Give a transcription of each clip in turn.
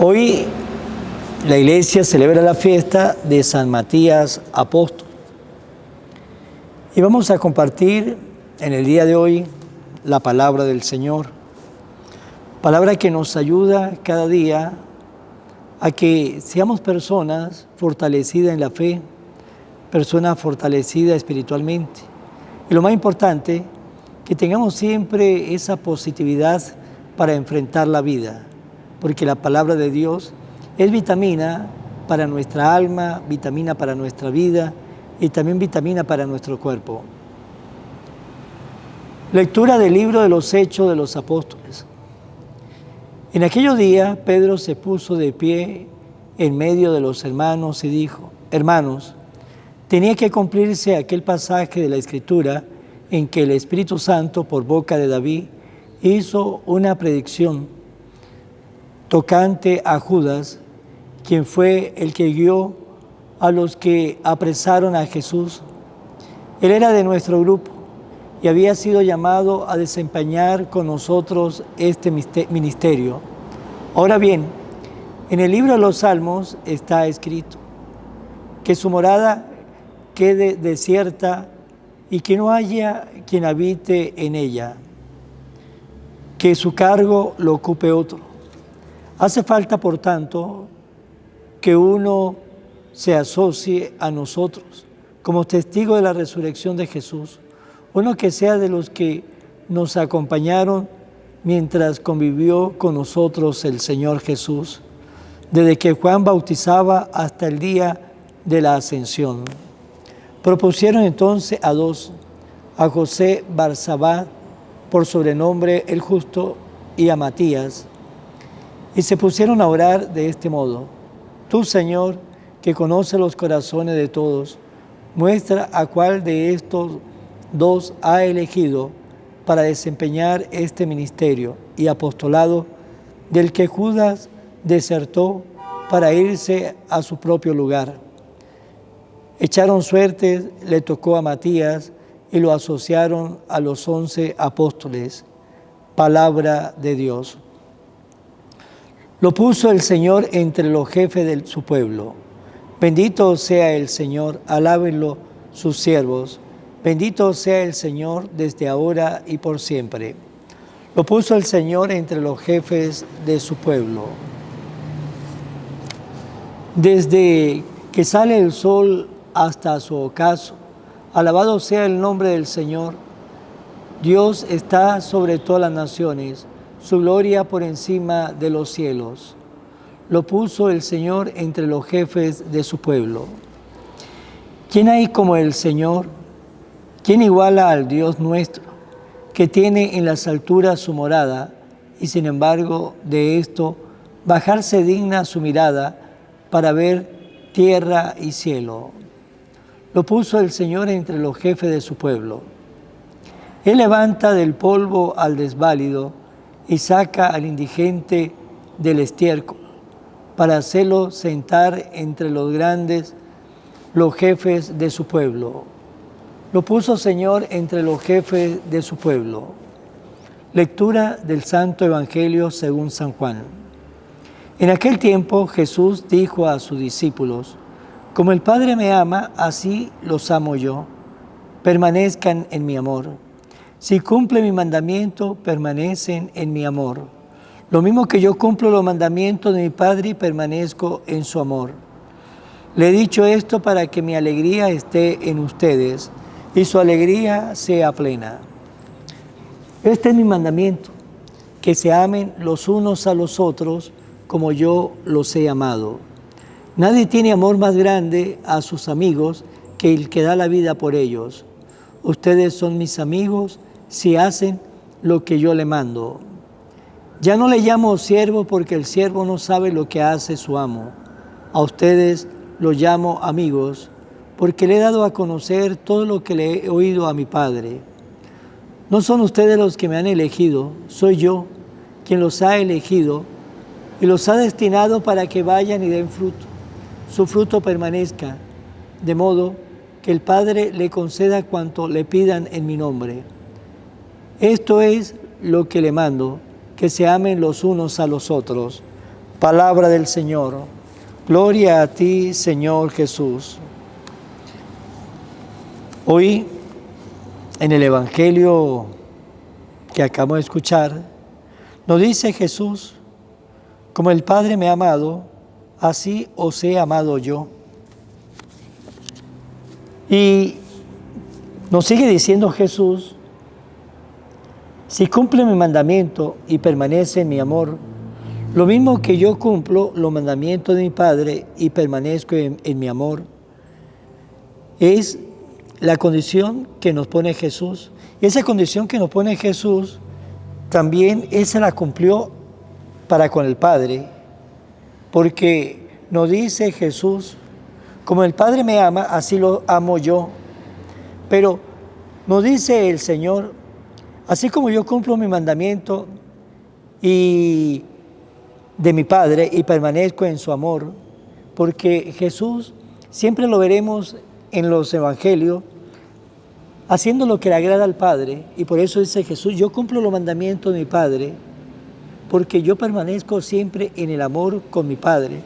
Hoy la iglesia celebra la fiesta de San Matías Apóstol. Y vamos a compartir en el día de hoy la palabra del Señor. Palabra que nos ayuda cada día a que seamos personas fortalecidas en la fe, personas fortalecidas espiritualmente. Y lo más importante, que tengamos siempre esa positividad para enfrentar la vida, porque la palabra de Dios es vitamina para nuestra alma, vitamina para nuestra vida y también vitamina para nuestro cuerpo. Lectura del libro de los Hechos de los Apóstoles. En aquellos días Pedro se puso de pie en medio de los hermanos y dijo: Hermanos, tenía que cumplirse aquel pasaje de la Escritura en que el Espíritu Santo, por boca de David, hizo una predicción tocante a Judas, quien fue el que guió a los que apresaron a Jesús. Él era de nuestro grupo y había sido llamado a desempeñar con nosotros este ministerio. Ahora bien, en el libro de los Salmos está escrito que su morada quede desierta y que no haya quien habite en ella, que su cargo lo ocupe otro. Hace falta, por tanto, que uno se asocie a nosotros como testigo de la resurrección de Jesús, uno que sea de los que nos acompañaron mientras convivió con nosotros el Señor Jesús, desde que Juan bautizaba hasta el día de la ascensión. Propusieron entonces a dos, a José Barsabá, por sobrenombre el Justo, y a Matías, y se pusieron a orar de este modo: Tú, Señor, que conoces los corazones de todos, muestra a cuál de estos dos ha elegido para desempeñar este ministerio y apostolado del que Judas desertó para irse a su propio lugar. Echaron suerte, le tocó a Matías y lo asociaron a los 11 apóstoles. Palabra de Dios. Lo puso el Señor entre los jefes de su pueblo. Bendito sea el Señor, alábenlo sus siervos. Bendito sea el Señor desde ahora y por siempre. Lo puso el Señor entre los jefes de su pueblo. Desde que sale el sol hasta su ocaso, alabado sea el nombre del Señor. Dios está sobre todas las naciones, su gloria por encima de los cielos. Lo puso el Señor entre los jefes de su pueblo. ¿Quién hay como el Señor? ¿Quién iguala al Dios nuestro, que tiene en las alturas su morada, y sin embargo de esto bajarse digna su mirada para ver tierra y cielo? Lo puso el Señor entre los jefes de su pueblo. Él levanta del polvo al desválido y saca al indigente del estiércol, para hacerlo sentar entre los grandes, los jefes de su pueblo. Lo puso Señor entre los jefes de su pueblo. Lectura del Santo Evangelio según San Juan. En aquel tiempo Jesús dijo a sus discípulos: Como el Padre me ama, así los amo yo. Permanezcan en mi amor. Si cumplen mi mandamiento, permanecen en mi amor. Lo mismo que yo cumplo los mandamientos de mi Padre y permanezco en su amor. Le he dicho esto para que mi alegría esté en ustedes y su alegría sea plena. Este es mi mandamiento, que se amen los unos a los otros como yo los he amado. Nadie tiene amor más grande a sus amigos que el que da la vida por ellos. Ustedes son mis amigos si hacen lo que yo le mando. Ya no le llamo siervo porque el siervo no sabe lo que hace su amo. A ustedes los llamo amigos porque le he dado a conocer todo lo que le he oído a mi Padre. No son ustedes los que me han elegido, soy yo quien los ha elegido y los ha destinado para que vayan y den fruto. Su fruto permanezca, de modo que el Padre le conceda cuanto le pidan en mi nombre. Esto es lo que le mando, que se amen los unos a los otros. Palabra del Señor. Gloria a ti, Señor Jesús. Hoy, en el Evangelio que acabamos de escuchar, nos dice Jesús: como el Padre me ha amado, así os he amado yo. Y nos sigue diciendo Jesús: si cumple mi mandamiento y permanece en mi amor, lo mismo que yo cumplo los mandamientos de mi Padre y permanezco en mi amor. Es la condición que nos pone Jesús. Y esa condición que nos pone Jesús, también esa la cumplió para con el Padre. Porque nos dice Jesús: como el Padre me ama, así lo amo yo. Pero nos dice el Señor: así como yo cumplo mi mandamiento y de mi Padre y permanezco en su amor, porque Jesús siempre lo veremos en los evangelios haciendo lo que le agrada al Padre, y por eso dice Jesús: yo cumplo los mandamientos de mi Padre, porque yo permanezco siempre en el amor con mi Padre.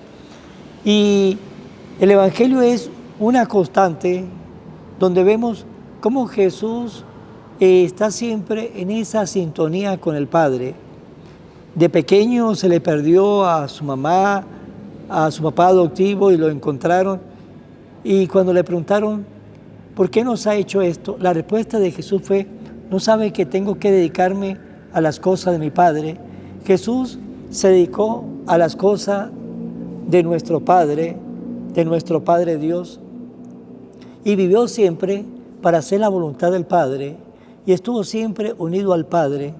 Y el evangelio es una constante donde vemos cómo Jesús está siempre en esa sintonía con el Padre. De pequeño se le perdió a su mamá, a su papá adoptivo, y lo encontraron. Y cuando le preguntaron: ¿por qué nos ha hecho esto?, la respuesta de Jesús fue: ¿no sabe que tengo que dedicarme a las cosas de mi Padre? Jesús se dedicó a las cosas de nuestro Padre Dios, y vivió siempre para hacer la voluntad del Padre, y estuvo siempre unido al Padre.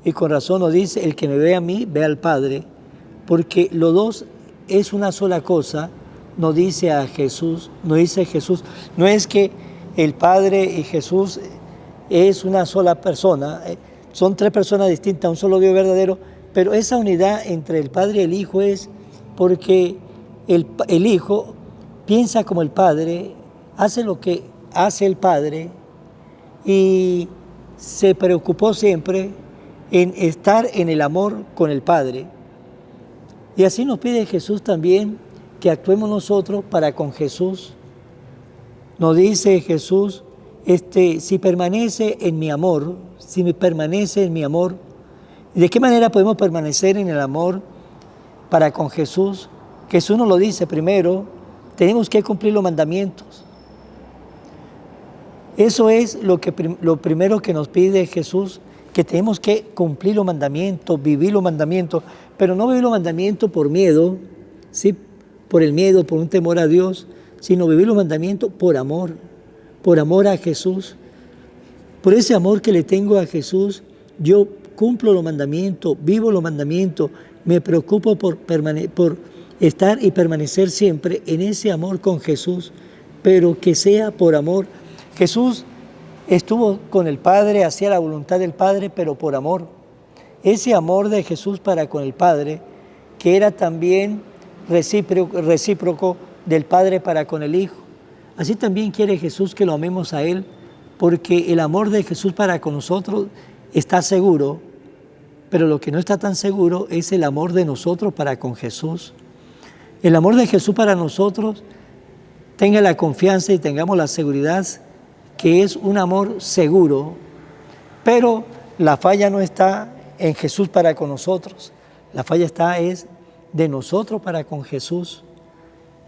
Y con razón nos dice: el que me ve a mí, ve al Padre, porque los dos es una sola cosa. Nos dice Jesús. No es que el Padre y Jesús es una sola persona, son tres personas distintas, un solo Dios verdadero, pero esa unidad entre el Padre y el Hijo es porque el Hijo piensa como el Padre, hace lo que hace el Padre, y se preocupó siempre en estar en el amor con el Padre. Y así nos pide Jesús también que actuemos nosotros para con Jesús. Nos dice Jesús: si permanece en mi amor, si me permanece en mi amor. ¿De qué manera podemos permanecer en el amor para con Jesús? Jesús nos lo dice primero: tenemos que cumplir los mandamientos. Eso es lo primero que nos pide Jesús, que tenemos que cumplir los mandamientos, vivir los mandamientos, pero no vivir los mandamientos por miedo, ¿sí?, por el miedo, por un temor a Dios, sino vivir los mandamientos por amor a Jesús. Por ese amor que le tengo a Jesús, yo cumplo los mandamientos, vivo los mandamientos, me preocupo por estar y permanecer siempre en ese amor con Jesús, pero que sea por amor. Jesús estuvo con el Padre, hacía la voluntad del Padre, pero por amor. Ese amor de Jesús para con el Padre, que era también recíproco del Padre para con el Hijo. Así también quiere Jesús que lo amemos a Él, porque el amor de Jesús para con nosotros está seguro, pero lo que no está tan seguro es el amor de nosotros para con Jesús. El amor de Jesús para nosotros, tenga la confianza y tengamos la seguridad que es un amor seguro, pero la falla no está en Jesús para con nosotros, la falla es de nosotros para con Jesús.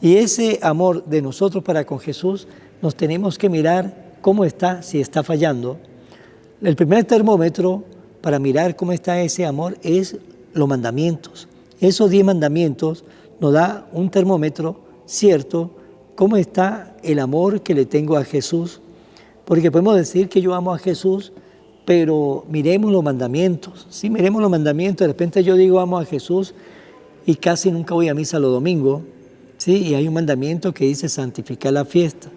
Y ese amor de nosotros para con Jesús nos tenemos que mirar cómo está, si está fallando. El primer termómetro para mirar cómo está ese amor es los mandamientos. Esos 10 mandamientos nos da un termómetro cierto cómo está el amor que le tengo a Jesús. Porque podemos decir que yo amo a Jesús, pero miremos los mandamientos. Sí, miremos los mandamientos. De repente yo digo amo a Jesús y casi nunca voy a misa los domingos. Sí, y hay un mandamiento que dice santificar la fiesta.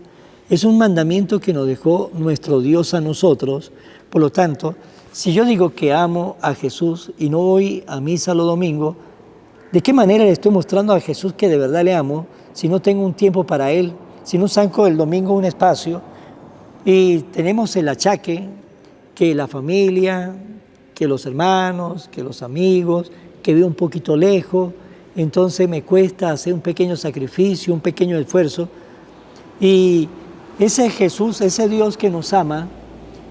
Es un mandamiento que nos dejó nuestro Dios a nosotros. Por lo tanto, si yo digo que amo a Jesús y no voy a misa los domingos, ¿de qué manera le estoy mostrando a Jesús que de verdad le amo si no tengo un tiempo para Él? Si no saco el domingo un espacio. Y tenemos el achaque que la familia, que los hermanos, que los amigos, que vive un poquito lejos, entonces me cuesta hacer un pequeño sacrificio, un pequeño esfuerzo. Y ese Jesús, ese Dios que nos ama,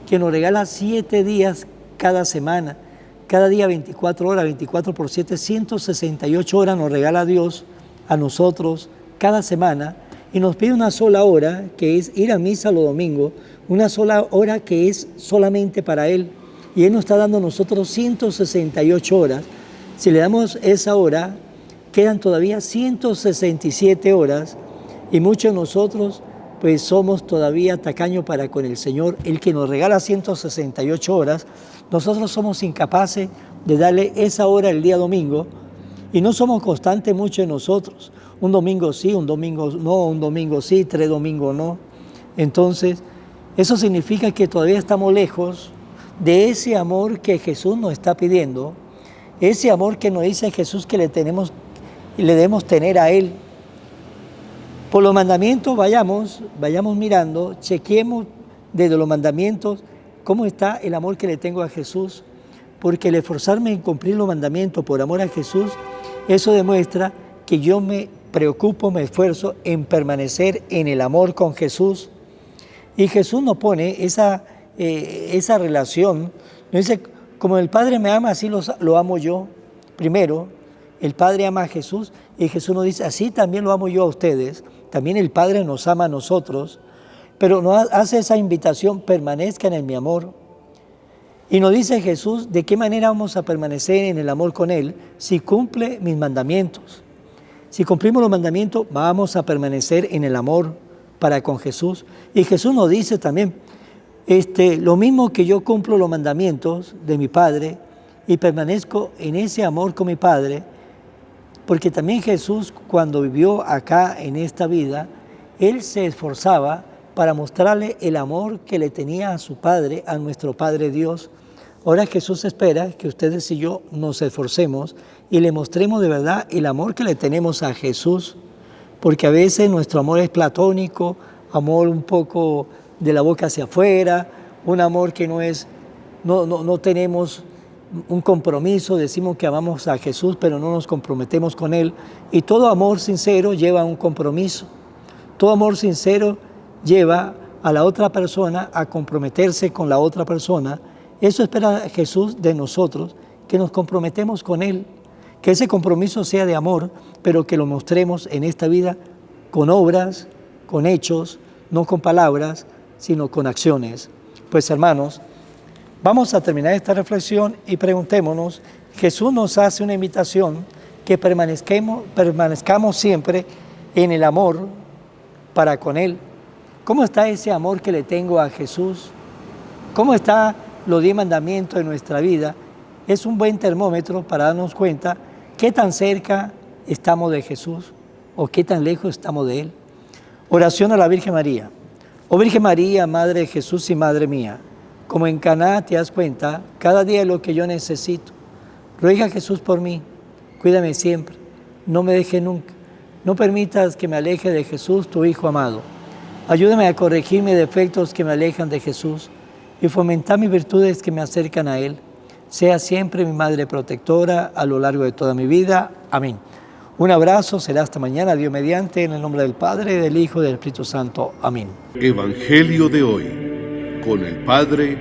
que nos regala 7 días cada semana, cada día 24 horas, 24 por 7, 168 horas nos regala Dios a nosotros cada semana, y nos pide una sola hora, que es ir a misa los domingos, una sola hora que es solamente para Él. Y Él nos está dando a nosotros 168 horas. Si le damos esa hora, quedan todavía 167 horas, y muchos de nosotros pues somos todavía tacaños para con el Señor, el que nos regala 168 horas, nosotros somos incapaces de darle esa hora el día domingo, y no somos constantes muchos de nosotros. Un domingo sí, un domingo no, un domingo sí, 3 domingos no. Entonces, eso significa que todavía estamos lejos de ese amor que Jesús nos está pidiendo, ese amor que nos dice Jesús que le debemos tener a Él. Por los mandamientos vayamos mirando, chequemos desde los mandamientos cómo está el amor que le tengo a Jesús, porque el esforzarme en cumplir los mandamientos por amor a Jesús, eso demuestra que yo me preocupo, me esfuerzo en permanecer en el amor con Jesús. Y Jesús nos pone esa relación, nos dice, como el Padre me ama, así lo amo yo. Primero, el Padre ama a Jesús, y Jesús nos dice, así también lo amo yo a ustedes. También el Padre nos ama a nosotros, pero nos hace esa invitación, permanezcan en mi amor. Y nos dice Jesús, ¿de qué manera vamos a permanecer en el amor con Él? Si cumple mis mandamientos. Si cumplimos los mandamientos, vamos a permanecer en el amor para con Jesús. Y Jesús nos dice también, lo mismo que yo cumplo los mandamientos de mi Padre y permanezco en ese amor con mi Padre, porque también Jesús, cuando vivió acá en esta vida, Él se esforzaba para mostrarle el amor que le tenía a su Padre, a nuestro Padre Dios. Ahora Jesús espera que ustedes y yo nos esforcemos y le mostremos de verdad el amor que le tenemos a Jesús, porque a veces nuestro amor es platónico, amor un poco de la boca hacia afuera, un amor que no tenemos un compromiso, decimos que amamos a Jesús, pero no nos comprometemos con Él. Y todo amor sincero lleva a un compromiso. Todo amor sincero lleva a la otra persona a comprometerse con la otra persona. Eso espera Jesús de nosotros, que nos comprometemos con Él, que ese compromiso sea de amor, pero que lo mostremos en esta vida con obras, con hechos, no con palabras, sino con acciones. Pues hermanos, vamos a terminar esta reflexión y preguntémonos, Jesús nos hace una invitación que permanezcamos siempre en el amor para con Él. ¿Cómo está ese amor que le tengo a Jesús? ¿Cómo está los 10 mandamientos en nuestra vida? Es un buen termómetro para darnos cuenta qué tan cerca estamos de Jesús o qué tan lejos estamos de Él. Oración a la Virgen María. Oh Virgen María, Madre de Jesús y Madre mía, como en Caná te das cuenta, cada día es lo que yo necesito. Ruega a Jesús por mí, cuídame siempre, no me deje nunca. No permitas que me aleje de Jesús, tu Hijo amado. Ayúdame a corregir mis defectos que me alejan de Jesús y fomentar mis virtudes que me acercan a Él. Sea siempre mi Madre protectora a lo largo de toda mi vida. Amén. Un abrazo, será hasta mañana, Dios mediante, en el nombre del Padre, del Hijo y del Espíritu Santo. Amén. Evangelio de hoy, con el Padre